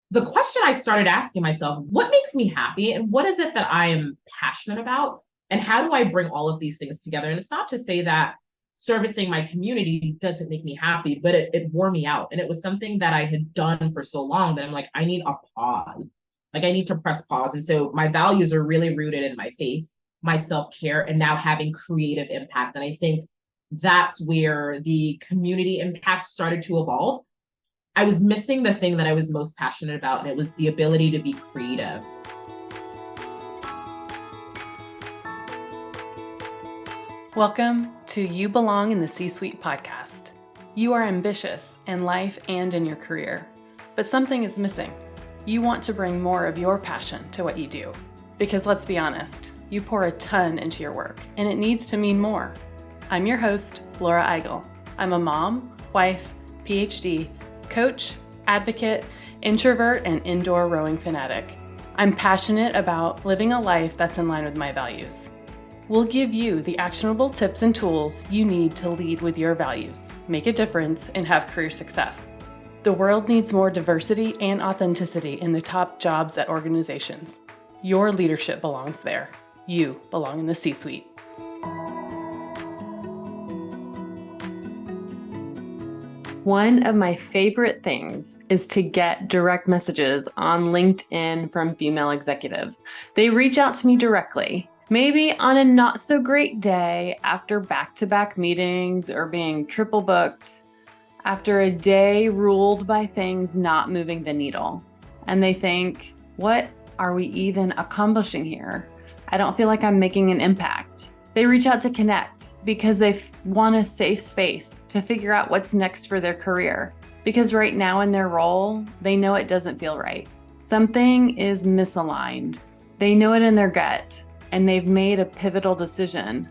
the question I started asking myself, what makes me happy and what is it that I am passionate about? And how do I bring all of these things together? And it's not to say that servicing my community doesn't make me happy, but it wore me out. And it was something that I had done for so long that I'm like, I need a pause. Like I need to press pause. And so my values are really rooted in my faith, my self-care, and now having creative impact. And I think that's where the community impact started to evolve. I was missing the thing that I was most passionate about, and it was the ability to be creative. Welcome to You Belong in the C-Suite podcast. You are ambitious in life and in your career, but something is missing. You want to bring more of your passion to what you do. Because let's be honest, you pour a ton into your work, and it needs to mean more. I'm your host, Laura Eigel. I'm a mom, wife, PhD, coach, advocate, introvert, and indoor rowing fanatic. I'm passionate about living a life that's in line with my values. We'll give you the actionable tips and tools you need to lead with your values, make a difference, and have career success. The world needs more diversity and authenticity in the top jobs at organizations. Your leadership belongs there. You belong in the C-Suite. One of my favorite things is to get direct messages on LinkedIn from female executives. They reach out to me directly, maybe on a not so great day after back-to-back meetings or being triple booked, after a day ruled by things not moving the needle. And they think, what are we even accomplishing here? I don't feel like I'm making an impact. They reach out to connect because they want a safe space to figure out what's next for their career. Because right now in their role, they know it doesn't feel right. Something is misaligned. They know it in their gut, and they've made a pivotal decision.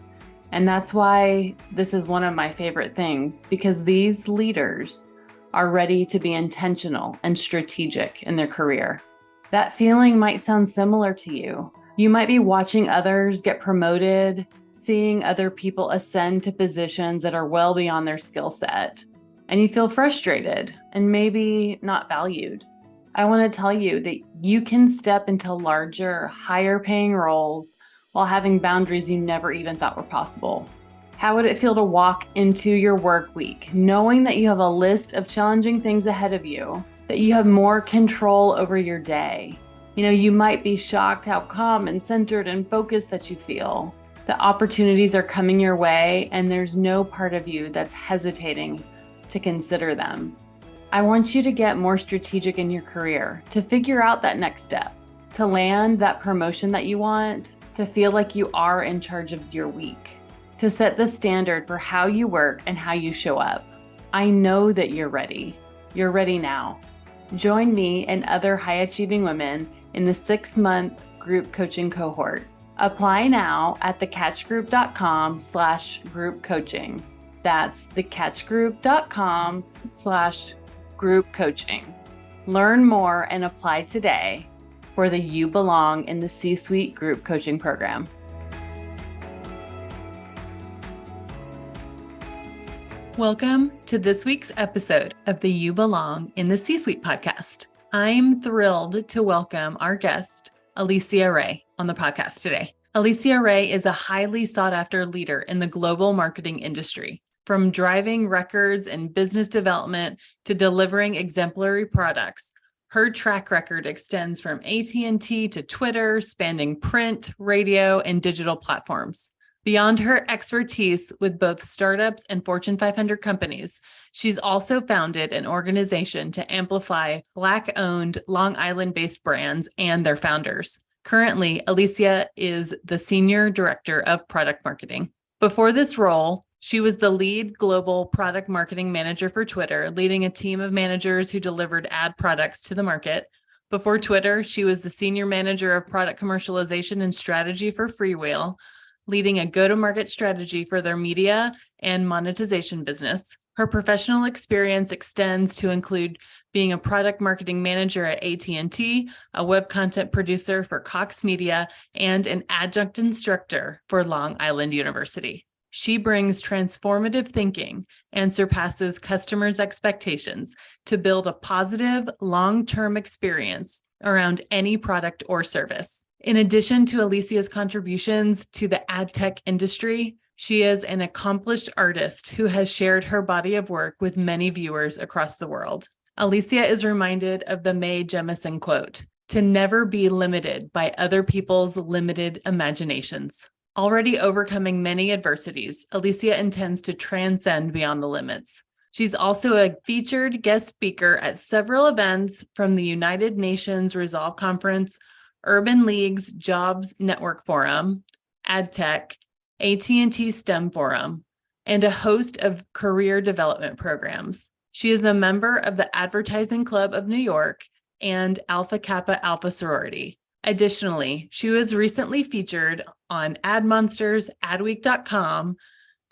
And that's why this is one of my favorite things, because these leaders are ready to be intentional and strategic in their career. That feeling might sound similar to you. You might be watching others get promoted, seeing other people ascend to positions that are well beyond their skill set, and you feel frustrated and maybe not valued. I want to tell you that you can step into larger, higher paying roles while having boundaries you never even thought were possible. How would it feel to walk into your work week knowing that you have a list of challenging things ahead of you, that you have more control over your day? You might be shocked how calm and centered and focused that you feel. The opportunities are coming your way, and there's no part of you that's hesitating to consider them. I want you to get more strategic in your career, to figure out that next step, to land that promotion that you want, to feel like you are in charge of your week, to set the standard for how you work and how you show up. I know that you're ready. You're ready now. Join me and other high-achieving women in the 6-month group coaching cohort. Apply now at thecatchgroup.com/group coaching. That's thecatchgroup.com/group coaching. Learn more and apply today for the You Belong in the C-Suite group coaching program. Welcome to this week's episode of the You Belong in the C-Suite podcast. I'm thrilled to welcome our guest, Alicia Ray, on the podcast today. Alicia Ray is a highly sought-after leader in the global marketing industry. From driving records in business development to delivering exemplary products, her track record extends from AT&T to Twitter, spanning print, radio, and digital platforms. Beyond her expertise with both startups and Fortune 500 companies, she's also founded an organization to amplify Black-owned, Long Island-based brands and their founders. Currently, Alicia is the Senior Director of Product Marketing. Before this role, she was the lead global product marketing manager for Twitter, leading a team of managers who delivered ad products to the market. Before Twitter, she was the Senior Manager of Product Commercialization and Strategy for Freewheel, leading a go-to-market strategy for their media and monetization business. Her professional experience extends to include being a product marketing manager at AT&T, a web content producer for Cox Media, and an adjunct instructor for Long Island University. She brings transformative thinking and surpasses customers' expectations to build a positive, long-term experience around any product or service. In addition to Alicia's contributions to the ad tech industry, she is an accomplished artist who has shared her body of work with many viewers across the world. Alicia is reminded of the Mae Jemison quote, "To never be limited by other people's limited imaginations." Already overcoming many adversities, Alicia intends to transcend beyond the limits. She's also a featured guest speaker at several events from the United Nations Resolve Conference, Urban League's Jobs Network Forum, AdTech, AT&T STEM Forum, and a host of career development programs. She is a member of the Advertising Club of New York and Alpha Kappa Alpha Sorority. Additionally, she was recently featured on Ad Monsters, Adweek.com,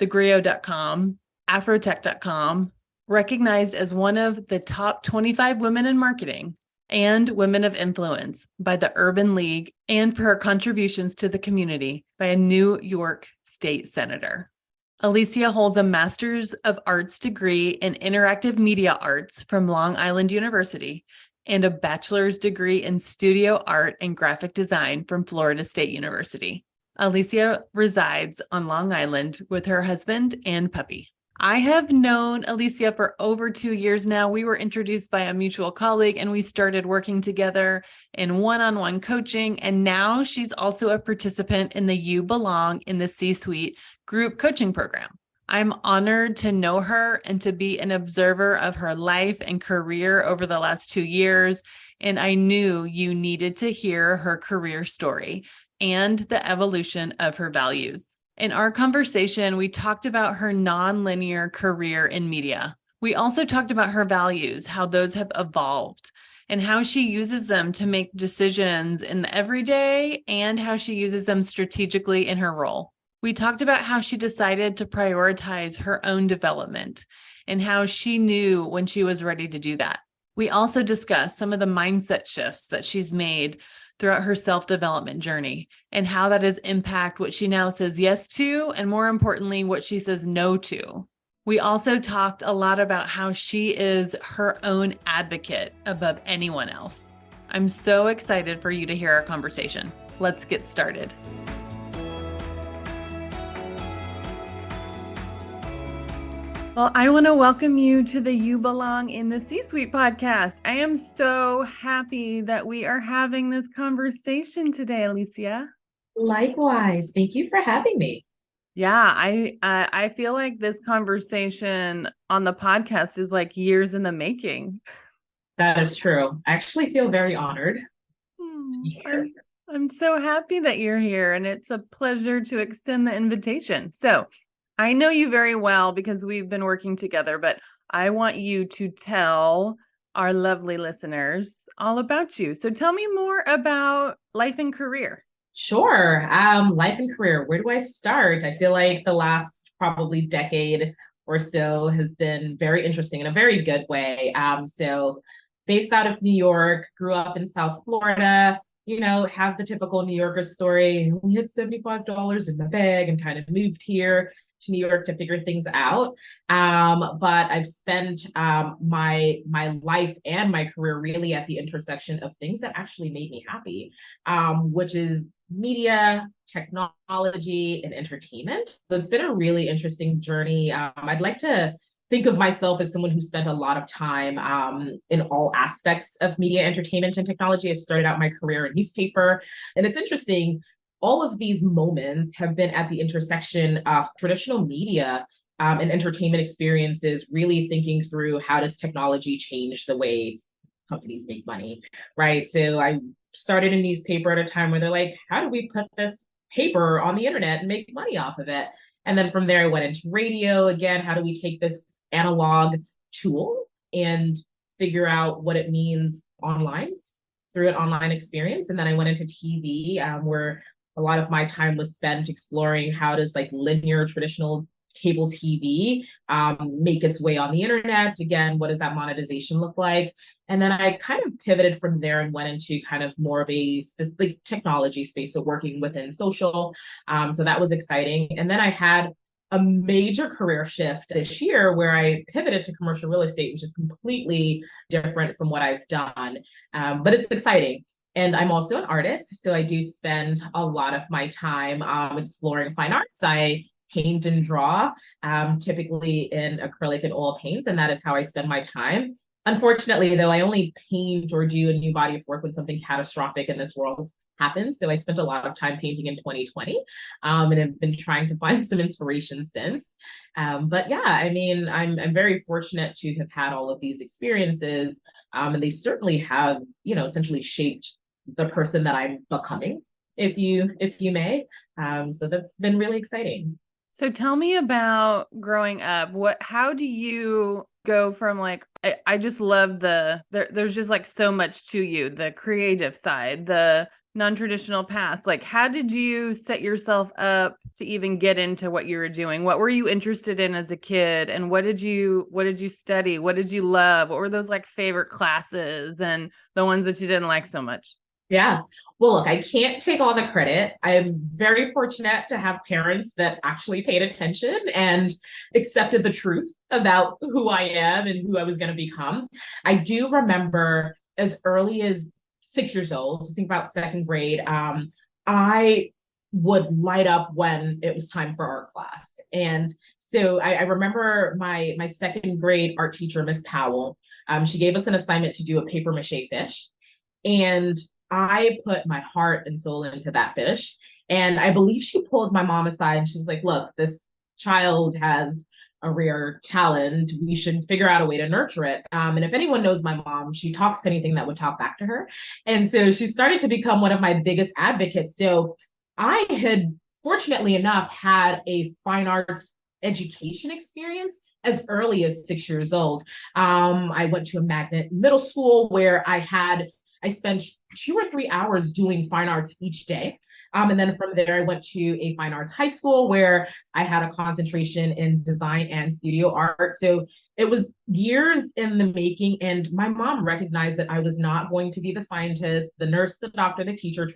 thegrio.com, Afrotech.com, recognized as one of the top 25 women in marketing and women of influence by the Urban League, and for her contributions to the community by a New York State Senator. Alicia holds a Master's of Arts degree in Interactive Media Arts from Long Island University and a bachelor's degree in Studio Art and Graphic Design from Florida State University. Alicia resides on Long Island with her husband and puppy. I have known Alicia for over 2 years now. We were introduced by a mutual colleague and we started working together in one-on-one coaching. And now she's also a participant in the You Belong in the C-Suite group coaching program. I'm honored to know her and to be an observer of her life and career over the last 2 years. And I knew you needed to hear her career story and the evolution of her values. In our conversation, we talked about her nonlinear career in media. We also talked about her values, how those have evolved, and how she uses them to make decisions in the everyday and how she uses them strategically in her role. We talked about how she decided to prioritize her own development and how she knew when she was ready to do that. We also discussed some of the mindset shifts that she's made throughout her self-development journey and how that has impacted what she now says yes to, and more importantly, what she says no to. We also talked a lot about how she is her own advocate above anyone else. I'm so excited for you to hear our conversation. Let's get started. Well, I want to welcome you to the You Belong in the C-Suite podcast. I am so happy that we are having this conversation today, Alicia. Likewise. Thank you for having me. Yeah, I feel like this conversation on the podcast is like years in the making. That is true. I actually feel very honored to be here. I'm so happy that you're here, and it's a pleasure to extend the invitation. So I know you very well because we've been working together, but I want you to tell our lovely listeners all about you. So tell me more about life and career. Sure. Life and career. Where do I start? I feel like the last probably decade or so has been very interesting in a very good way. So based out of New York, grew up in South Florida, have the typical New Yorker story. We had $75 in the bag and kind of moved here to New York to figure things out. But I've spent my life and my career really at the intersection of things that actually made me happy, which is media, technology, and entertainment. So it's been a really interesting journey. I'd like to think of myself as someone who spent a lot of time in all aspects of media, entertainment, and technology. I started out my career in newspaper, and it's interesting. All of these moments have been at the intersection of traditional media and entertainment experiences, really thinking through how does technology change the way companies make money, right? So I started a newspaper at a time where they're like, how do we put this paper on the internet and make money off of it? And then from there, I went into radio. Again, how do we take this analog tool and figure out what it means online through an online experience? And then I went into TV, where a lot of my time was spent exploring how does like linear traditional cable TV make its way on the internet. Again, what does that monetization look like? And then I kind of pivoted from there and went into kind of more of a specific technology space, so working within social. So that was exciting. And then I had a major career shift this year where I pivoted to commercial real estate, which is completely different from what I've done. But it's exciting. And I'm also an artist. So I do spend a lot of my time exploring fine arts. I paint and draw, typically in acrylic and oil paints. And that is how I spend my time. Unfortunately, though, I only paint or do a new body of work when something catastrophic in this world happens. So I spent a lot of time painting in 2020 and have been trying to find some inspiration since. But yeah, I mean, I'm very fortunate to have had all of these experiences. And they certainly have, essentially shaped the person that I'm becoming, if you may. So that's been really exciting. So tell me about growing up. How do you go from like, I just love there's just like so much to you, the creative side, the non-traditional past. Like, how did you set yourself up to even get into what you were doing? What were you interested in as a kid? And what did you study? What did you love? What were those like favorite classes and the ones that you didn't like so much? Yeah. Well, look, I can't take all the credit. I'm very fortunate to have parents that actually paid attention and accepted the truth about who I am and who I was going to become. I do remember as early as 6 years old, I think about second grade, I would light up when it was time for art class. And so I remember my second grade art teacher, Miss Powell, she gave us an assignment to do a paper mache fish. And I put my heart and soul into that fish. And I believe she pulled my mom aside and she was like, look, this child has a rare talent. We should figure out a way to nurture it. And if anyone knows my mom, she talks to anything that would talk back to her. And so she started to become one of my biggest advocates. So I had, fortunately enough, had a fine arts education experience as early as 6 years old. I went to a magnet middle school where I spent 2 or 3 hours doing fine arts each day. And then from there, I went to a fine arts high school where I had a concentration in design and studio art. So it was years in the making. And my mom recognized that I was not going to be the scientist, the nurse, the doctor, the teacher.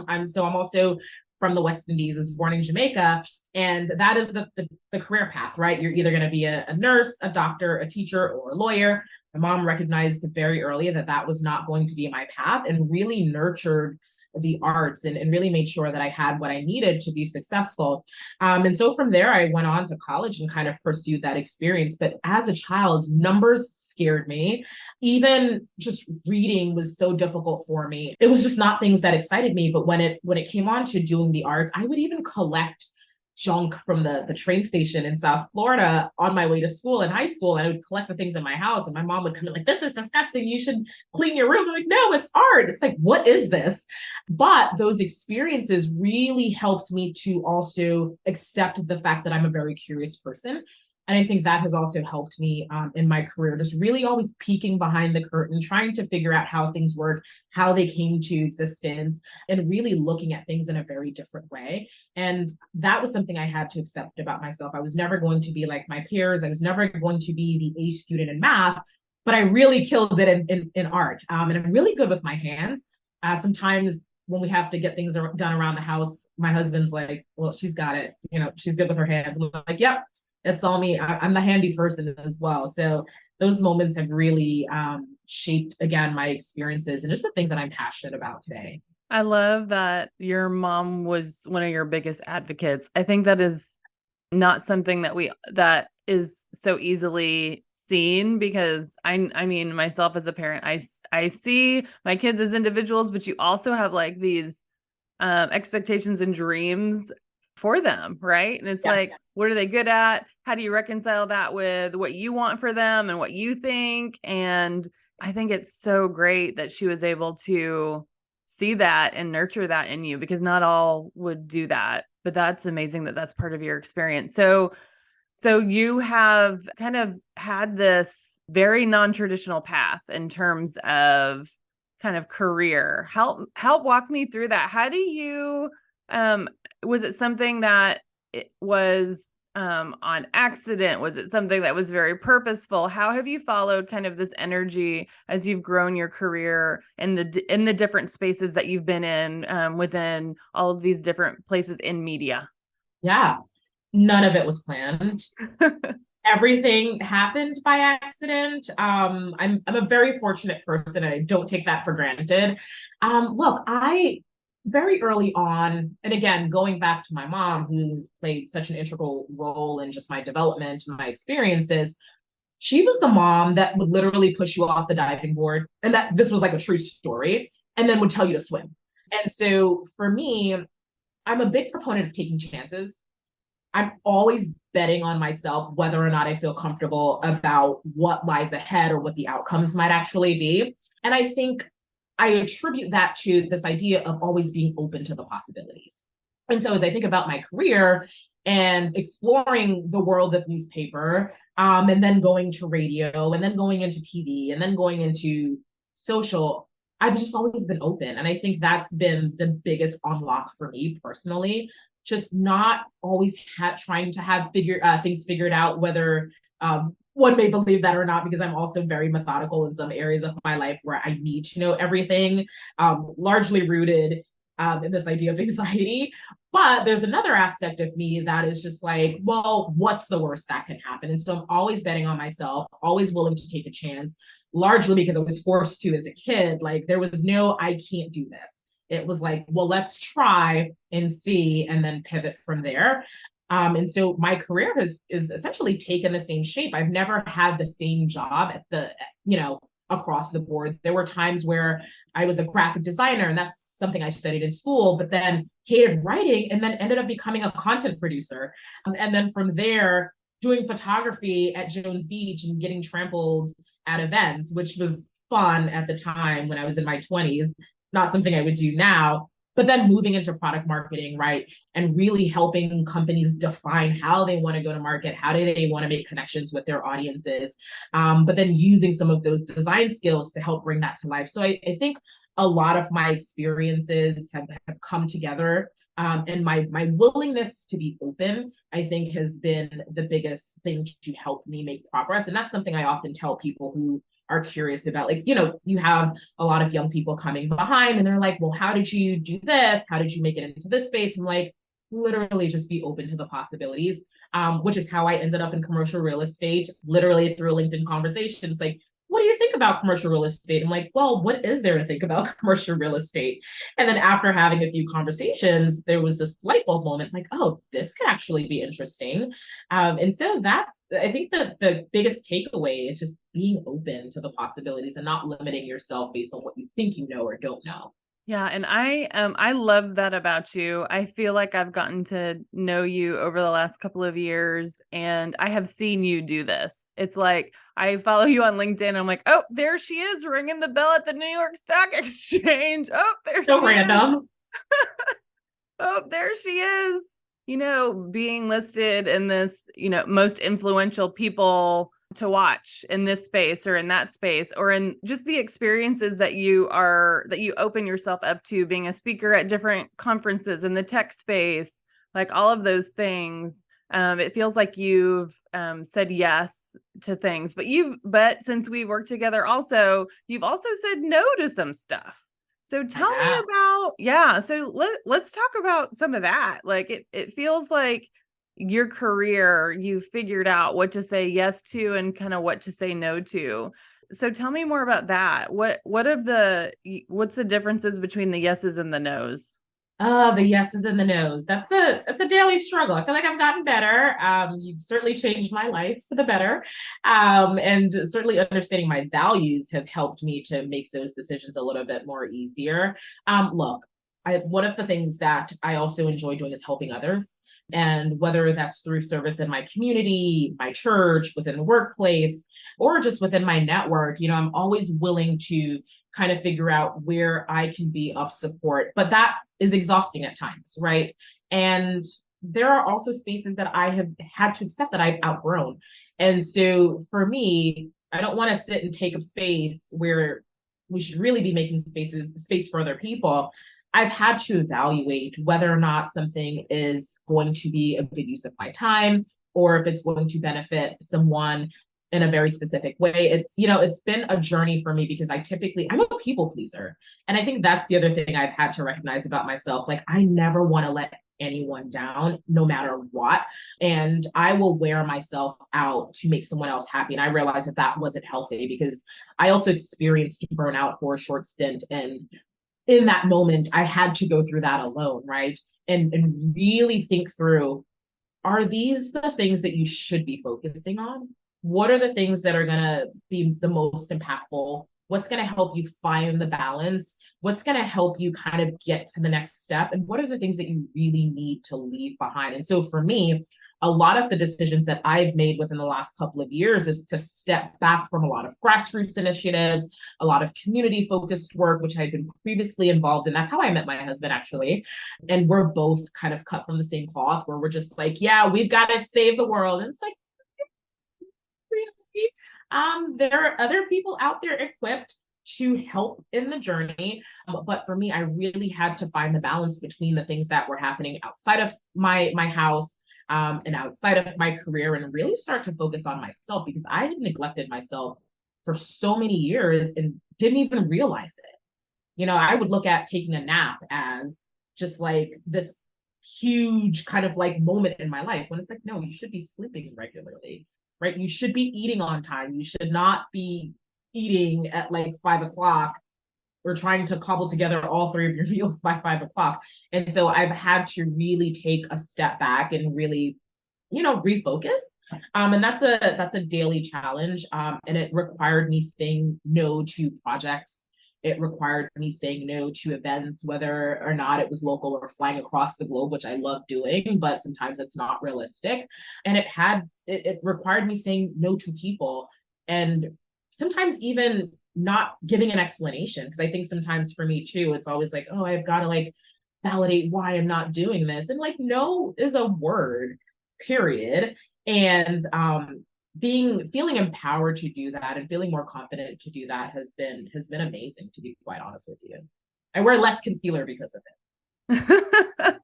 I'm also from the West Indies, I was born in Jamaica. And that is the career path, right? You're either going to be a nurse, a doctor, a teacher, or a lawyer. My mom recognized very early that that was not going to be my path and really nurtured the arts and really made sure that I had what I needed to be successful. And so from there, I went on to college and kind of pursued that experience. But as a child, numbers scared me. Even just reading was so difficult for me. It was just not things that excited me. But when it came on to doing the arts, I would even collect junk from the train station in South Florida on my way to school in high school. And I would collect the things in my house and my mom would come in like, this is disgusting. You should clean your room. I'm like, no, it's art. It's like, what is this? But those experiences really helped me to also accept the fact that I'm a very curious person. And I think that has also helped me in my career, just really always peeking behind the curtain, trying to figure out how things work, how they came to existence, and really looking at things in a very different way. And that was something I had to accept about myself. I was never going to be like my peers. I was never going to be the A student in math, but I really killed it in art. And I'm really good with my hands. Sometimes when we have to get things done around the house, my husband's like, well, she's got it. She's good with her hands. And I'm like, yep, it's all me. I'm the handy person as well. So those moments have really shaped, again, my experiences and just the things that I'm passionate about today. I love that your mom was one of your biggest advocates. I think that is not something that is so easily seen because I mean, myself as a parent, I see my kids as individuals, but you also have like these expectations and dreams for them, right? And it's like, what are they good at? How do you reconcile that with what you want for them and what you think? And I think it's so great that she was able to see that and nurture that in you because not all would do that. But that's amazing that that's part of your experience. So you have kind of had this very non-traditional path in terms of kind of career. Help walk me through that. How do you was it something that it was on accident? Was it something that was very purposeful? How have you followed kind of this energy as you've grown your career in the different spaces that you've been in within all of these different places in media? Yeah. None of it was planned. Everything happened by accident. I'm a very fortunate person, and I don't take that for granted. Look, I very early on, and again, going back to my mom, who's played such an integral role in just my development and my experiences, she was the mom that would literally push you off the diving board, and that this was like a true story, and then would tell you to swim. And so for me, I'm a big proponent of taking chances. I'm always betting on myself whether or not I feel comfortable about what lies ahead or what the outcomes might actually be. And I think I attribute that to this idea of always being open to the possibilities. And so as I think about my career and exploring the world of newspaper, and then going to radio, and then going into TV, and then going into social, I've just always been open. And I think that's been the biggest unlock for me personally, just not always trying to have things figured out, whether one may believe that or not, because I'm also very methodical in some areas of my life where I need to know everything, largely rooted in this idea of anxiety. But there's another aspect of me that is just like, well, what's the worst that can happen? And so I'm always betting on myself, always willing to take a chance, largely because I was forced to as a kid. Like there was no, I can't do this. It was like, well, let's try and see, and then pivot from there. And so my career is essentially taken the same shape. I've never had the same job at the, across the board. There were times where I was a graphic designer, and that's something I studied in school, but then hated writing, and then ended up becoming a content producer. And then from there, doing photography at Jones Beach and getting trampled at events, which was fun at the time when I was in my 20s, not something I would do now. But then moving into product marketing, right? And really helping companies define how they want to go to market, how do they want to make connections with their audiences, but then using some of those design skills to help bring that to life. So I think a lot of my experiences have come together, and my willingness to be open, I think, has been the biggest thing to help me make progress. And that's something I often tell people who are curious about, like, you have a lot of young people coming behind and they're like, well, how did you do this? How did you make it into this space? I'm like, literally just be open to the possibilities, which is how I ended up in commercial real estate, literally through a LinkedIn conversation. It's like, what do you think about commercial real estate? I'm like, well, what is there to think about commercial real estate? And then after having a few conversations, there was this light bulb moment, like, oh, this could actually be interesting. And so that's, I think, the biggest takeaway is just being open to the possibilities and not limiting yourself based on what you think you know or don't know. Yeah, and I love that about you. I feel like I've gotten to know you over the last couple of years, and I have seen you do this. It's like I follow you on LinkedIn and I'm like, "Oh, there she is ringing the bell at the New York Stock Exchange. Oh, there So she is. random. Oh, there she is." Being listed in this, most influential people to watch in this space or in that space, or in just the experiences that you open yourself up to, being a speaker at different conferences in the tech space, like all of those things. It feels like you've said yes to things, but since we work together also, you've also said no to some stuff. So tell me about, yeah. So let's talk about some of that. Like it feels like your career, you figured out what to say yes to and kind of what to say no to. So tell me more about that. What's the differences between the yeses and the nos? The yeses and the nos. That's a daily struggle. I feel like I've gotten better. You've certainly changed my life for the better. And certainly understanding my values have helped me to make those decisions a little bit more easier. Look, one of the things that I also enjoy doing is helping others. And whether that's through service in my community, my church, within the workplace, or just within my network, I'm always willing to kind of figure out where I can be of support. But that is exhausting at times, right? And there are also spaces that I have had to accept that I've outgrown. And so for me, I don't want to sit and take up space where we should really be making space for other people. I've had to evaluate whether or not something is going to be a good use of my time, or if it's going to benefit someone in a very specific way. It's been a journey for me because I'm a people pleaser. And I think that's the other thing I've had to recognize about myself. Like, I never want to let anyone down, no matter what. And I will wear myself out to make someone else happy. And I realized that that wasn't healthy because I also experienced burnout for a short stint. And in that moment, I had to go through that alone, right? And really think through, are these the things that you should be focusing on? What are the things that are going to be the most impactful? What's going to help you find the balance? What's going to help you kind of get to the next step? And what are the things that you really need to leave behind? And so for me, a lot of the decisions that I've made within the last couple of years is to step back from a lot of grassroots initiatives, a lot of community focused work, which I'd been previously involved in. That's how I met my husband, actually. And we're both kind of cut from the same cloth, where we're just like, yeah, we've got to save the world. And it's like, really? There are other people out there equipped to help in the journey. But for me, I really had to find the balance between the things that were happening outside of my house, and outside of my career, and really start to focus on myself, because I had neglected myself for so many years and didn't even realize it. I would look at taking a nap as just like this huge kind of like moment in my life, when it's like, no, you should be sleeping regularly, right? You should be eating on time. You should not be eating at like 5 o'clock or trying to cobble together all three of your meals by 5 o'clock. And so I've had to really take a step back and really, refocus. And that's a daily challenge. And it required me saying no to projects. It required me saying no to events, whether or not it was local or flying across the globe, which I love doing, but sometimes it's not realistic. And it required me saying no to people, and sometimes even not giving an explanation. Because I think sometimes for me too, it's always like, oh, I've got to like validate why I'm not doing this. And like, no is a word, period. And feeling empowered to do that and feeling more confident to do that has been amazing, to be quite honest with you. I wear less concealer because of it.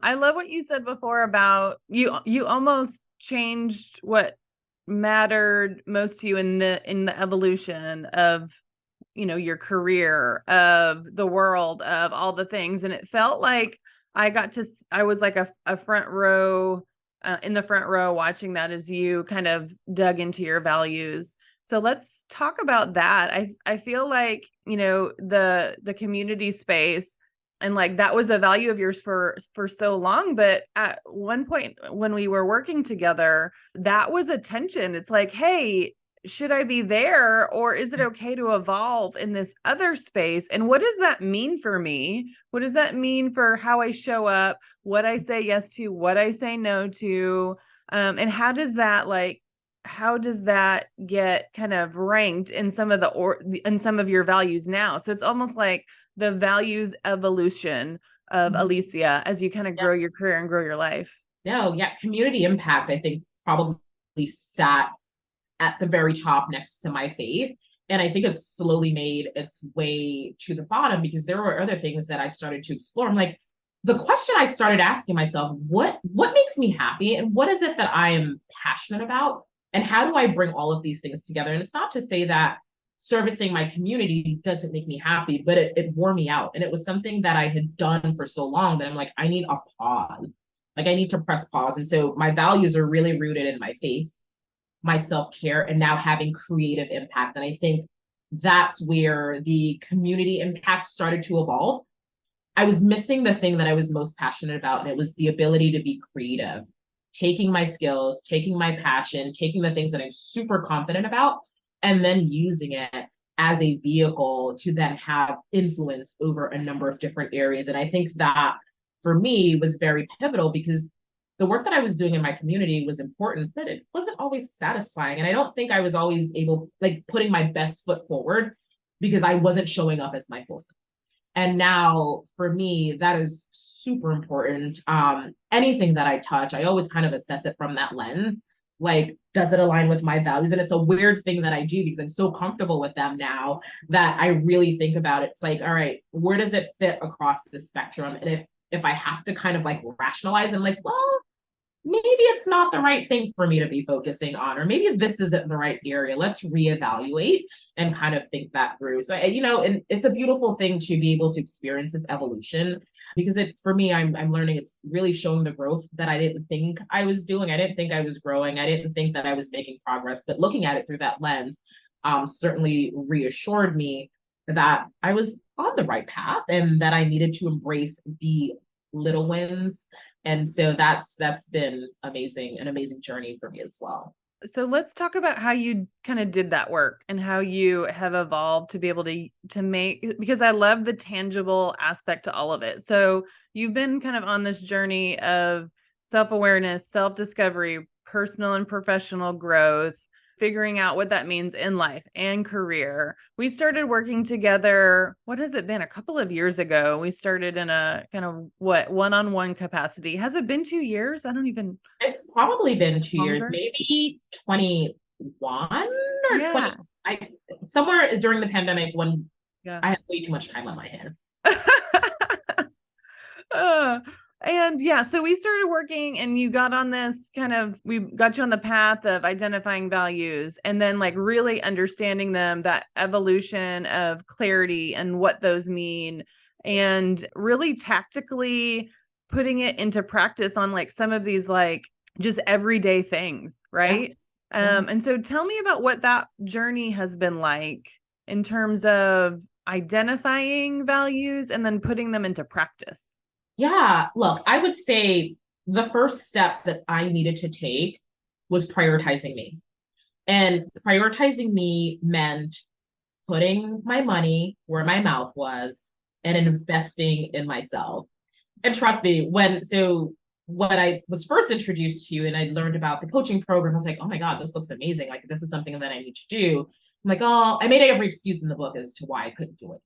I love what you said before about you almost changed what mattered most to you in the evolution of your career, of the world, of all the things. And it felt like I was like a front row, in the front row, watching that as you kind of dug into your values. So let's talk about that. I feel like, the community space, and like that was a value of yours for so long. But at one point when we were working together, that was a tension. It's like, hey, should I be there, or is it okay to evolve in this other space? And what does that mean for me? What does that mean for how I show up, what I say yes to, what I say no to? And how does that get kind of ranked in some of in some of your values now? So it's almost like the values evolution of Alicia as you kind of grow your career and grow your life. No, yeah, community impact, I think, probably sat at the very top next to my faith. And I think it's slowly made its way to the bottom, because there were other things that I started to explore. I'm like, the question I started asking myself, what makes me happy, and what is it that I am passionate about? And how do I bring all of these things together? And it's not to say that servicing my community doesn't make me happy, but it wore me out. And it was something that I had done for so long that I'm like, I need a pause. Like, I need to press pause. And so my values are really rooted in my faith, my self-care, and now having creative impact. And I think that's where the community impact started to evolve. I was missing the thing that I was most passionate about, and it was the ability to be creative, taking my skills, taking my passion, taking the things that I'm super confident about, and then using it as a vehicle to then have influence over a number of different areas. And I think that for me was very pivotal, because the work that I was doing in my community was important, but it wasn't always satisfying. And I don't think I was always able, like, putting my best foot forward, because I wasn't showing up as my full self. And now for me, that is super important. Anything that I touch, I always kind of assess it from that lens. Like, does it align with my values? And it's a weird thing that I do, because I'm so comfortable with them now that I really think about it. It's like, all right, where does it fit across the spectrum? And if I have to kind of like rationalize, I'm like, well, maybe it's not the right thing for me to be focusing on, or maybe this isn't the right area. Let's reevaluate and kind of think that through. So, and it's a beautiful thing to be able to experience this evolution. because for me, I'm learning it's really showing the growth that I didn't think I was doing. I didn't think I was growing. I didn't think that I was making progress, but looking at it through that lens certainly reassured me that I was on the right path and that I needed to embrace the little wins. And so that's been amazing, an amazing journey for me as well. So let's talk about how you kind of did that work and how you have evolved to be able to make, because I love the tangible aspect to all of it. So you've been kind of on this journey of self-awareness, self-discovery, personal and professional growth, figuring out what that means in life and career. We started working together, what has it been? A couple of years ago. We started in a kind of one-on-one capacity. Has it been 2 years? I don't even. It's probably been 2 years, Longer? maybe 21 or Yeah. 20. Somewhere during the pandemic when Yeah. I had way too much time on my hands. Uh, and yeah, so we started working and you got on this we got you on the path of identifying values and then like really understanding them, that evolution of clarity and what those mean, and really tactically putting it into practice on like some of these like just everyday things, right? Yeah. And so tell me about what that journey has been like in terms of identifying values and then putting them into practice. Yeah, look, I would say the first step that I needed to take was prioritizing me. And prioritizing me meant putting my money where my mouth was and investing in myself. And trust me, when I was first introduced to you and I learned about the coaching program, I was like, oh my God, this looks amazing. Like, this is something that I need to do. I'm like, oh, I made every excuse in the book as to why I couldn't do it.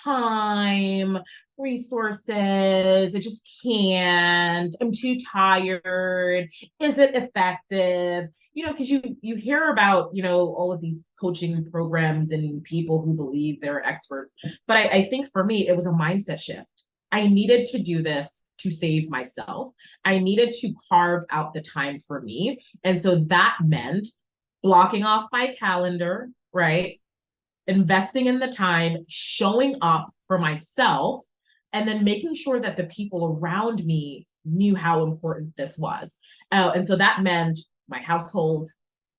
Time, resources, I just can't. I'm too tired. Is it effective? Because you hear about, all of these coaching programs and people who believe they're experts. But I think for me, it was a mindset shift. I needed to do this to save myself. I needed to carve out the time for me. And so that meant blocking off my calendar, right? Investing in the time, showing up for myself, and then making sure that the people around me knew how important this was. And so that meant my household,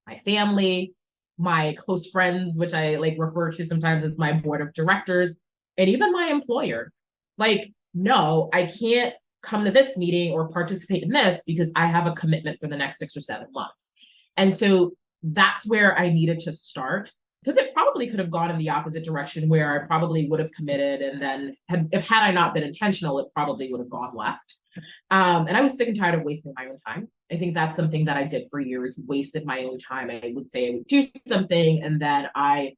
my family, my close friends, which I like refer to sometimes as my board of directors, and even my employer. Like, no, I can't come to this meeting or participate in this because I have a commitment for the next 6 or 7 months. And so that's where I needed to start, because it probably could have gone in the opposite direction where I probably would have committed and then had I not been intentional, it probably would have gone left. And I was sick and tired of wasting my own time. I think that's something that I did for years, wasted my own time. I would say I would do something and then I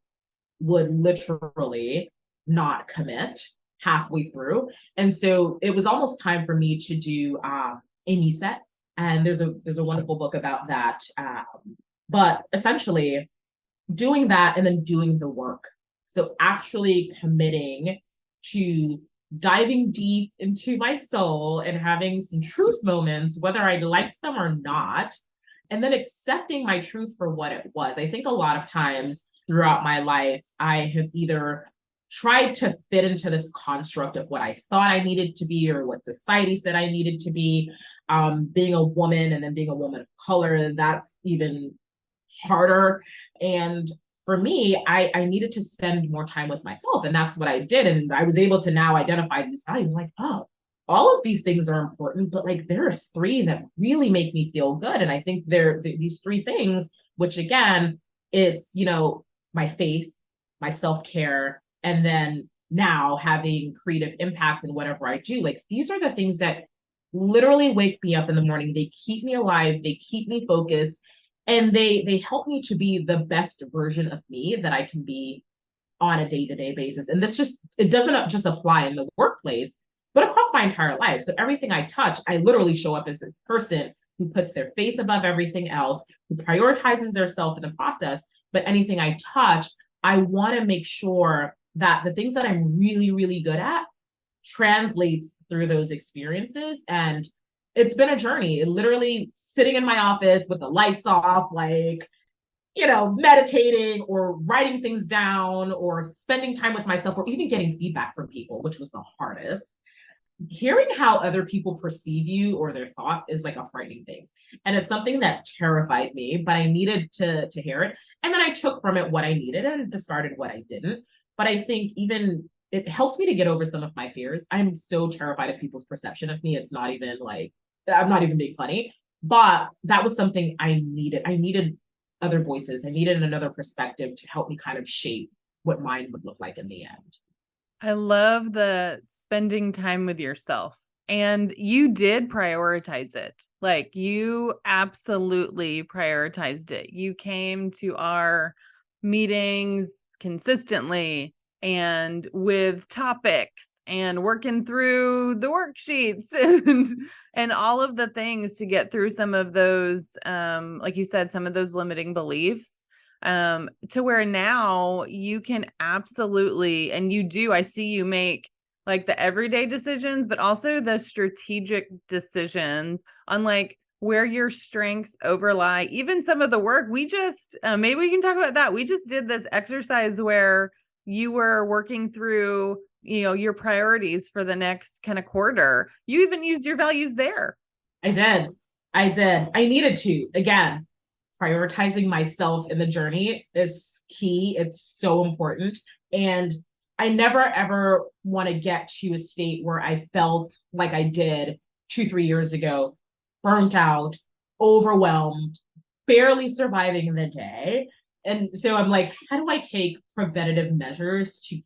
would literally not commit halfway through. And so it was almost time for me to do a me set. And there's a wonderful book about that. But essentially doing that and then doing the work. So actually committing to diving deep into my soul and having some truth moments, whether I liked them or not, and then accepting my truth for what it was. I think a lot of times throughout my life, I have either tried to fit into this construct of what I thought I needed to be or what society said I needed to be. Being a woman and then being a woman of color, that's even harder. And for me, I needed to spend more time with myself. And that's what I did. And I was able to now identify these values like, oh, all of these things are important, but like there are three that really make me feel good. And I think these three things, which again, it's, my faith, my self-care, and then now having creative impact in whatever I do. Like these are the things that literally wake me up in the morning. They keep me alive. They keep me focused. And they help me to be the best version of me that I can be on a day-to-day basis. And it doesn't just apply in the workplace, but across my entire life. So everything I touch, I literally show up as this person who puts their faith above everything else, who prioritizes their self in the process. But anything I touch, I want to make sure that the things that I'm really, really good at translates through those experiences. And it's been a journey. It literally sitting in my office with the lights off, like, meditating or writing things down or spending time with myself or even getting feedback from people, which was the hardest. hearing how other people perceive you or their thoughts is like a frightening thing. And it's something that terrified me, but I needed to hear it. And then I took from it what I needed and discarded what I didn't. But I think even it helped me to get over some of my fears. I'm so terrified of people's perception of me. It's not even like, I'm not even being funny, but that was something I needed. I needed other voices. I needed another perspective to help me kind of shape what mine would look like in the end. I love the spending time with yourself. And you did prioritize it. Like you absolutely prioritized it. You came to our meetings consistently and with topics and working through the worksheets and all of the things to get through some of those like you said, some of those limiting beliefs, to where now you can absolutely, and you do, I see you make like the everyday decisions, but also the strategic decisions on like where your strengths overlie. Even some of the work we just, maybe we can talk about that. We just did this exercise where you were working through, you know, your priorities for the next kind of quarter. You even used your values there. I did. I did. I needed to. Again, prioritizing myself in the journey is key. It's so important. And I never ever want to get to a state where I felt like I did 2, 3 years ago, burnt out, overwhelmed, barely surviving the day. And so I'm like, how do I take preventative measures to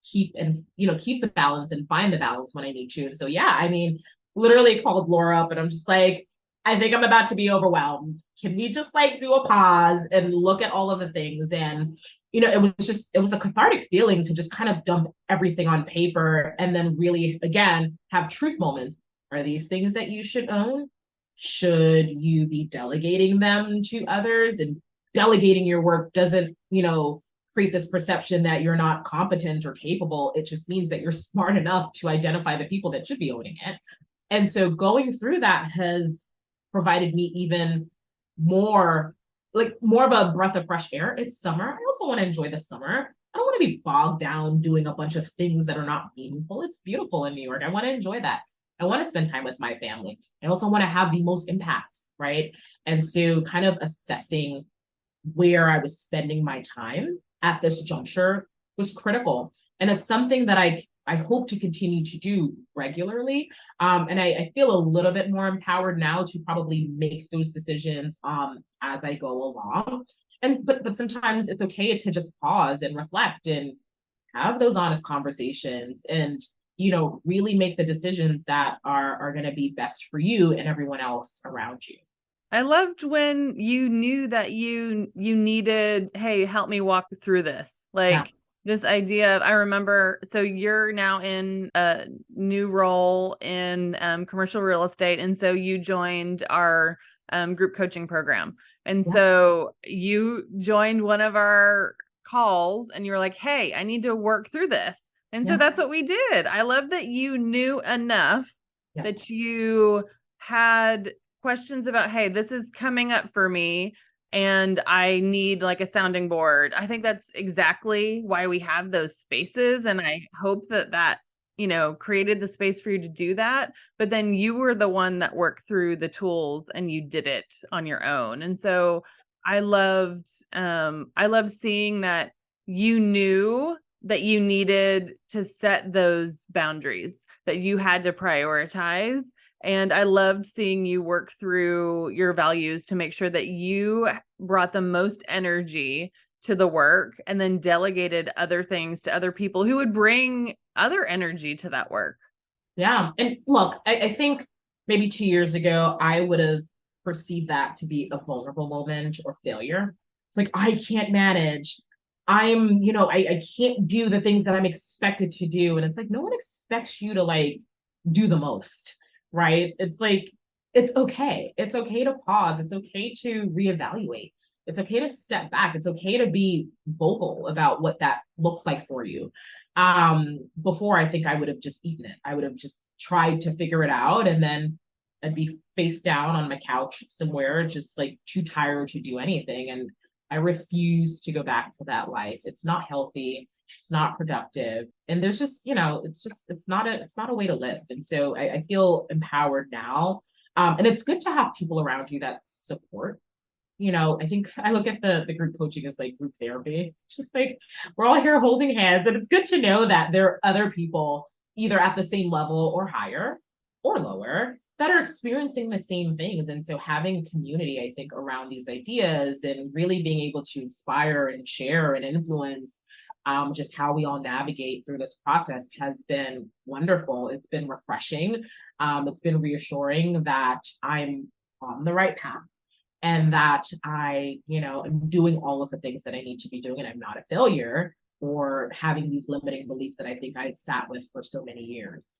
keep and keep the balance and find the balance when I need to? And so yeah, I mean, literally called Laura up and I'm just like, I think I'm about to be overwhelmed. Can we just like do a pause and look at all of the things? And, it was a cathartic feeling to just kind of dump everything on paper and then really, again, have truth moments. Are these things that you should own? Should you be delegating them to others? And delegating your work doesn't, create this perception that you're not competent or capable. It just means that you're smart enough to identify the people that should be owning it. And so going through that has provided me even more of a breath of fresh air. It's summer. I also want to enjoy the summer. I don't want to be bogged down doing a bunch of things that are not meaningful. It's beautiful in New York. I want to enjoy that. I want to spend time with my family. I also want to have the most impact, right? And so kind of assessing where I was spending my time at this juncture was critical. And it's something that I hope to continue to do regularly. And I feel a little bit more empowered now to probably make those decisions as I go along. But sometimes it's okay to just pause and reflect and have those honest conversations and really make the decisions that are going to be best for you and everyone else around you. I loved when you knew that you needed, hey, help me walk through this. Like this idea of, I remember, so you're now in a new role in commercial real estate. And so you joined our group coaching program. And so you joined one of our calls and you were like, hey, I need to work through this. And so that's what we did. I love that you knew enough that you had questions about, hey, this is coming up for me and I need like a sounding board. I think that's exactly why we have those spaces. And I hope that created the space for you to do that. But then you were the one that worked through the tools and you did it on your own. And so I loved seeing that you knew that you needed to set those boundaries, that you had to prioritize. And I loved seeing you work through your values to make sure that you brought the most energy to the work and then delegated other things to other people who would bring other energy to that work. Yeah. And look, I think maybe 2 years ago, I would have perceived that to be a vulnerable moment or failure. It's like, I can't manage. I can't do the things that I'm expected to do. And it's like, no one expects you to like do the most, right? It's like, it's okay. It's okay to pause. It's okay to reevaluate. It's okay to step back. It's okay to be vocal about what that looks like for you. Before I think I would have just eaten it. I would have just tried to figure it out and then I'd be face down on my couch somewhere, just like too tired to do anything. And I refuse to go back to that life. It's not healthy. It's not productive. And there's just, it's not a way to live. And so I feel empowered now. And it's good to have people around you that support. I think I look at the group coaching as like group therapy. It's just like we're all here holding hands. And it's good to know that there are other people either at the same level or higher or lower that are experiencing the same things. And so having community, I think, around these ideas and really being able to inspire and share and influence just how we all navigate through this process has been wonderful. It's been refreshing. It's been reassuring that I'm on the right path and that I, am doing all of the things that I need to be doing and I'm not a failure or having these limiting beliefs that I think I sat with for so many years.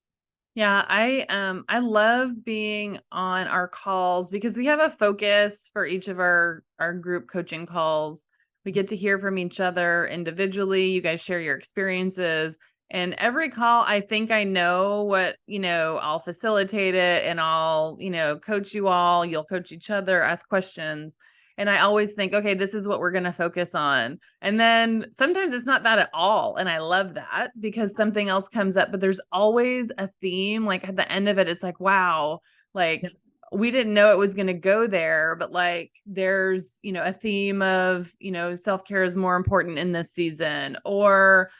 Yeah, I love being on our calls because we have a focus for each of our group coaching calls. We get to hear from each other individually. You guys share your experiences. And every call, I think I know what, I'll facilitate it and I'll, coach you all. You'll coach each other, ask questions. And I always think, okay, this is what we're going to focus on. And then sometimes it's not that at all. And I love that because something else comes up, but there's always a theme. Like at the end of it, it's like, wow, like we didn't know it was going to go there, but like there's, a theme of, self-care is more important in this season, or,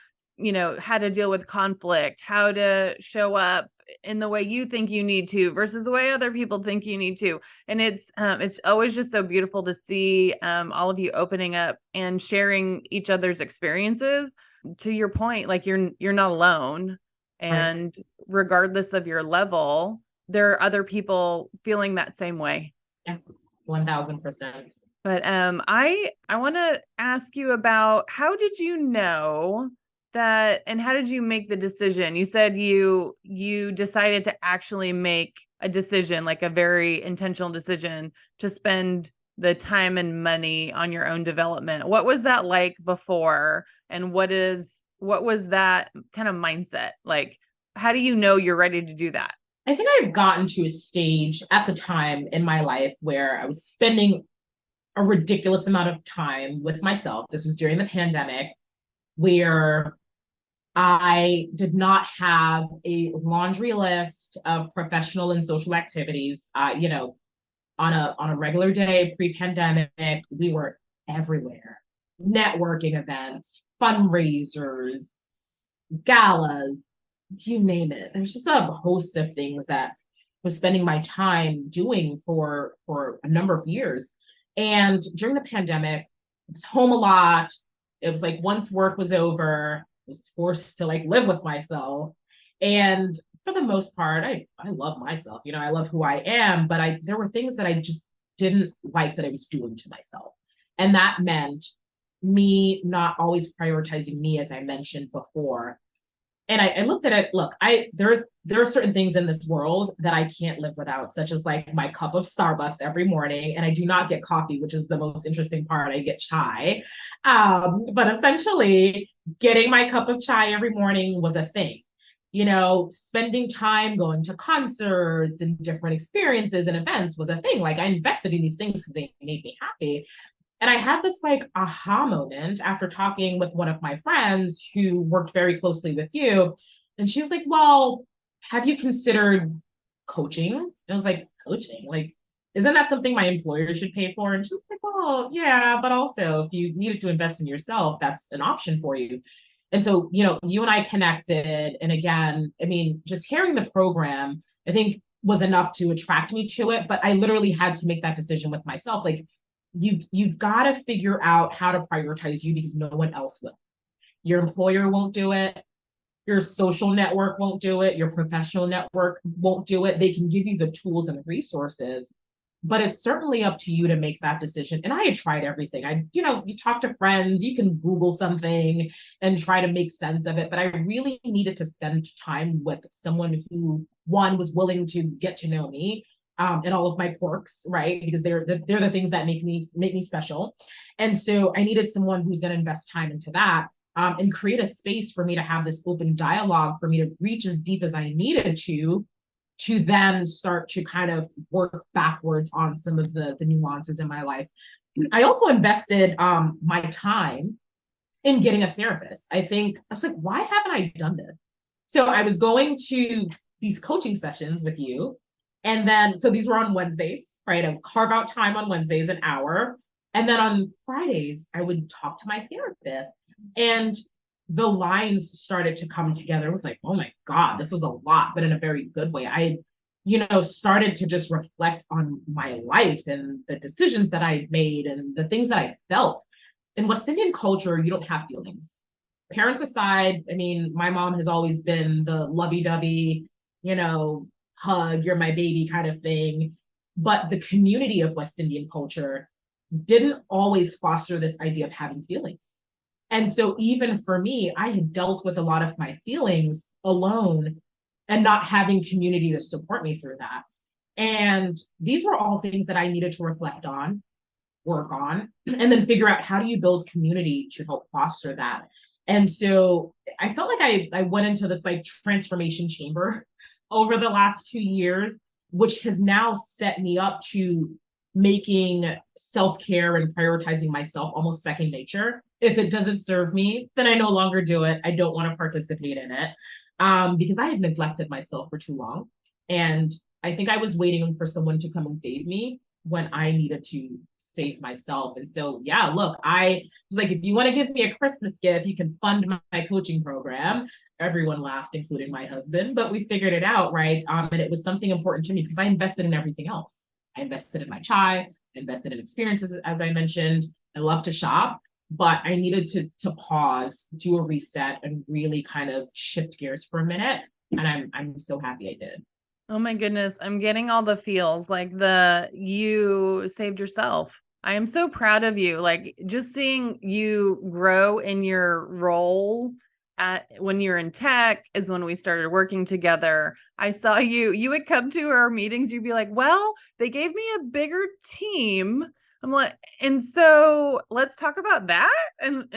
how to deal with conflict, how to show up in the way you think you need to versus the way other people think you need to. And it's always just so beautiful to see all of you opening up and sharing each other's experiences. To your point, like you're not alone. And regardless of your level, there are other people feeling that same way. Yeah, 1000%. But I want to ask you about, how did you know that, and how did you make the decision? You said you decided to actually make a decision, like a very intentional decision to spend the time and money on your own development. What was that like before? And what was that kind of mindset? Like, how do you know you're ready to do that? I think I've gotten to a stage at the time in my life where I was spending a ridiculous amount of time with myself. This was during the pandemic, where I did not have a laundry list of professional and social activities. On a regular day pre-pandemic, we were everywhere. Networking events, fundraisers, galas, you name it. There's just a host of things that I was spending my time doing for a number of years. And during the pandemic, I was home a lot. It was like once work was over, I was forced to like live with myself. And for the most part, I love myself. I love who I am, but there were things that I just didn't like that I was doing to myself. And that meant me not always prioritizing me, as I mentioned before. And I looked at it, look, there are certain things in this world that I can't live without, such as like my cup of Starbucks every morning. And I do not get coffee, which is the most interesting part. I get chai. But essentially, getting my cup of chai every morning was a thing. Spending time going to concerts and different experiences and events was a thing. Like I invested in these things because they made me happy. And I had this like aha moment after talking with one of my friends who worked very closely with you. And she was like, well, have you considered coaching? And I was like, coaching? Like, isn't that something my employer should pay for? And she was like, well, yeah, but also if you needed to invest in yourself, that's an option for you. And so, you and I connected. And again, I mean, just hearing the program, I think was enough to attract me to it. But I literally had to make that decision with myself. Like, you've got to figure out how to prioritize you because no one else will. Your employer won't do it. Your social network won't do it. Your professional network won't do it. They can give you the tools and resources, but it's certainly up to you to make that decision. And I had tried everything. You talk to friends, you can Google something and try to make sense of it. But I really needed to spend time with someone who, one, was willing to get to know me, and all of my quirks, right? Because they're the things that make me special. And so I needed someone who's going to invest time into that, and create a space for me to have this open dialogue, for me to reach as deep as I needed to then start to kind of work backwards on some of the nuances in my life. I also invested my time in getting a therapist. I was like, why haven't I done this? So I was going to these coaching sessions with you. And then, so these were on Wednesdays, right? I would carve out time on Wednesdays, an hour. And then on Fridays, I would talk to my therapist. And the lines started to come together. It was like, oh my God, this is a lot, but in a very good way. I, started to just reflect on my life and the decisions that I made and the things that I felt. In West Indian culture, you don't have feelings. Parents aside, I mean, my mom has always been the lovey-dovey, hug, you're my baby kind of thing. But the community of West Indian culture didn't always foster this idea of having feelings. And so even for me, I had dealt with a lot of my feelings alone and not having community to support me through that. And these were all things that I needed to reflect on, work on, and then figure out how do you build community to help foster that. And so I felt like I went into this like transformation chamber over the last 2 years, which has now set me up to making self-care and prioritizing myself almost second nature. If it doesn't serve me, then I no longer do it. I don't want to participate in it because I had neglected myself for too long. And I think I was waiting for someone to come and save me when I needed to save myself. And so, yeah, look, I was like, if you want to give me a Christmas gift, you can fund my coaching program. Everyone laughed, including my husband, but we figured it out, right? And it was something important to me because I invested in everything else. I invested in my chai, I invested in experiences, as I mentioned. I love to shop, but I needed to pause, do a reset, and really kind of shift gears for a minute. And I'm so happy I did. Oh my goodness. I'm getting all the feels, like you saved yourself. I am so proud of you. Like just seeing you grow in your role when you're in tech is when we started working together. I saw you would come to our meetings. You'd be like, well, they gave me a bigger team. I'm like, and so let's talk about that. And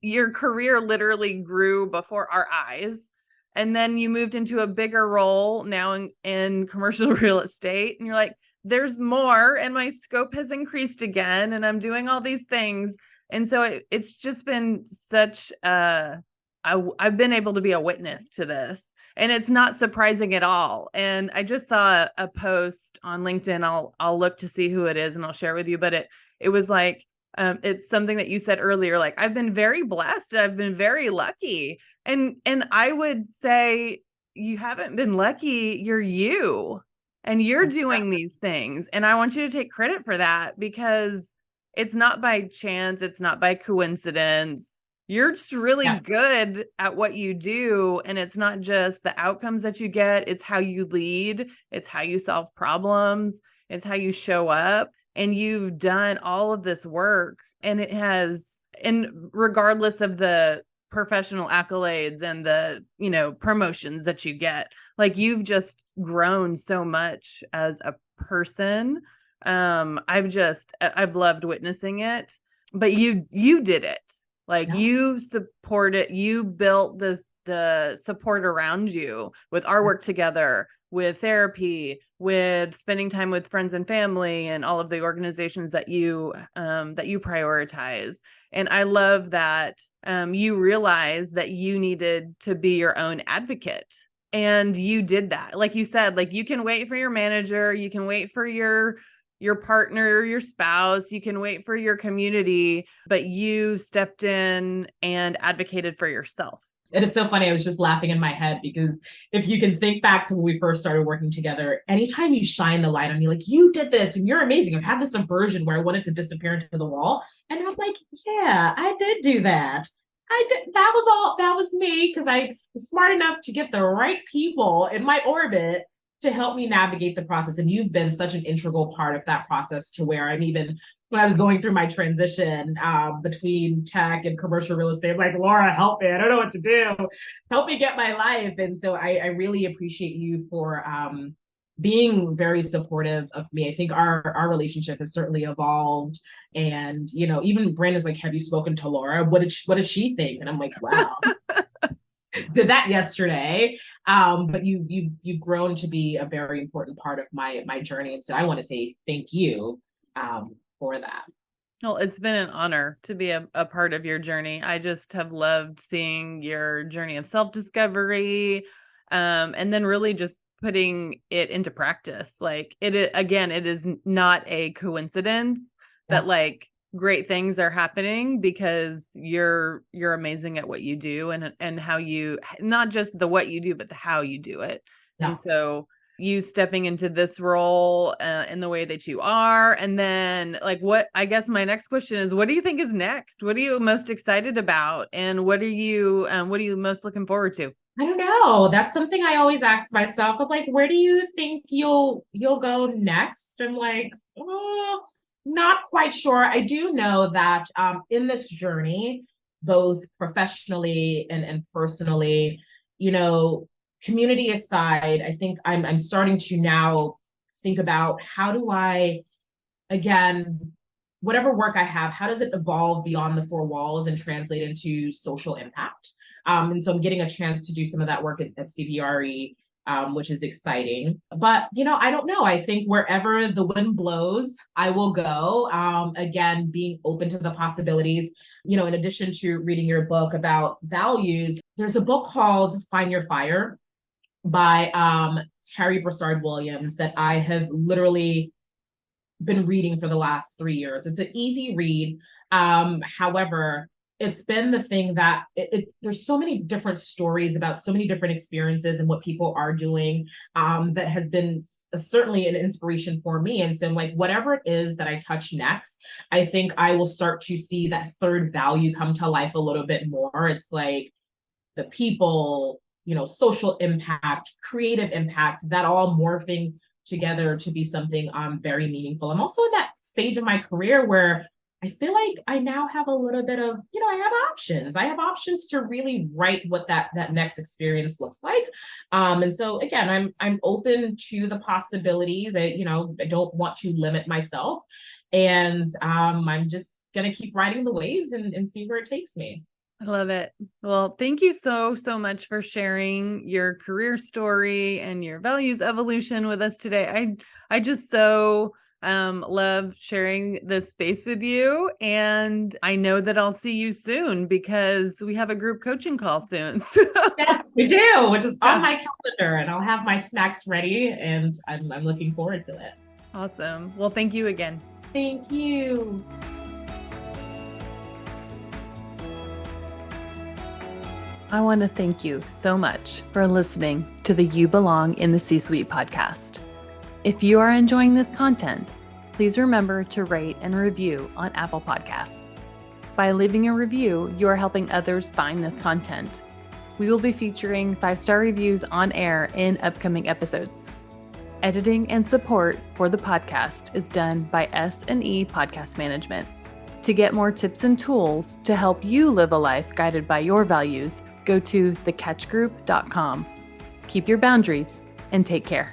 your career literally grew before our eyes. And then you moved into a bigger role now in commercial real estate. And you're like, there's more. And my scope has increased again. And I'm doing all these things. And so it's just been such I've been able to be a witness to this. And it's not surprising at all. And I just saw a post on LinkedIn. I'll look to see who it is and I'll share with you. But it was like, it's something that you said earlier, like, I've been very blessed. I've been very lucky. And I would say you haven't been lucky. You're you, and you're doing these things. And I want you to take credit for that because it's not by chance. It's not by coincidence. You're just really good at what you do. And it's not just the outcomes that you get. It's how you lead. It's how you solve problems. It's how you show up. And you've done all of this work, and and regardless of the professional accolades and the, promotions that you get, like you've just grown so much as a person. I've loved witnessing it, but you did it. Like you built the support around you with our work together, with therapy, with spending time with friends and family, and all of the organizations that you prioritize. And I love that you realized that you needed to be your own advocate. And you did that. Like you said, like you can wait for your manager, you can wait for your partner, your spouse, you can wait for your community, but you stepped in and advocated for yourself. And it's so funny. I was just laughing in my head because if you can think back to when we first started working together, anytime you shine the light on me, like you did this and you're amazing. I've had this aversion where I wanted to disappear into the wall. And I'm like, yeah, I did do that. I did. That was me because I was smart enough to get the right people in my orbit to help me navigate the process. And you've been such an integral part of that process to where I'm even, when I was going through my transition between tech and commercial real estate, I'm like, Laura, help me. I don't know what to do. Help me get my life. And so I really appreciate you for being very supportive of me. I think our relationship has certainly evolved. And, even Brandon's like, have you spoken to Laura? What does she think? And I'm like, wow. Did that yesterday. But you've grown to be a very important part of my journey. And so I want to say thank you for that. Well, it's been an honor to be a part of your journey. I just have loved seeing your journey of self-discovery, and then really just putting it into practice. Like again, it is not a coincidence that Yeah. like great things are happening because you're amazing at what you do and how you not just the what you do, but the how you do it. Yeah. And so you stepping into this role in the way that you are. And then like what I guess my next question is, what do you think is next? What are you most excited about? And what are you most looking forward to? I don't know. That's something I always ask myself. I'm like, where do you think you'll go next? I'm like, oh, not quite sure. I do know that in this journey, both professionally and personally, you know, community aside, I think I'm starting to now think about how do I, again, whatever work I have, how does it evolve beyond the four walls and translate into social impact? And so I'm getting a chance to do some of that work at CBRE, which is exciting. But, I don't know. I think wherever the wind blows, I will go. Again, being open to the possibilities. In addition to reading your book about values, there's a book called Find Your Fire by Terry Broussard Williams that I have literally been reading for the last 3 years. It's an easy read. However, it's been the thing that there's so many different stories about so many different experiences and what people are doing that has been certainly an inspiration for me. And so like, whatever it is that I touch next, I think I will start to see that third value come to life a little bit more. It's like the people, social impact, creative impact, that all morphing together to be something very meaningful. I'm also in that stage of my career where I feel like I now have a little bit of, I have options. I have options to really write what that next experience looks like. And so again, I'm open to the possibilities. I don't want to limit myself. And I'm just gonna keep riding the waves and see where it takes me. I love it. Well, thank you so much for sharing your career story and your values evolution with us today. I just so love sharing this space with you, and I know that I'll see you soon because we have a group coaching call soon. So Yes, we do, which is on my calendar, and I'll have my snacks ready, and I'm looking forward to it. Awesome. Well, thank you again. Thank you. I want to thank you so much for listening to the You Belong in the C-Suite podcast. If you are enjoying this content, please remember to rate and review on Apple Podcasts. By leaving a review, you are helping others find this content. We will be featuring 5-star reviews on air in upcoming episodes. Editing and support for the podcast is done by S&E Podcast Management. To get more tips and tools to help you live a life guided by your values, go to thecatchgroup.com. Keep your boundaries and take care.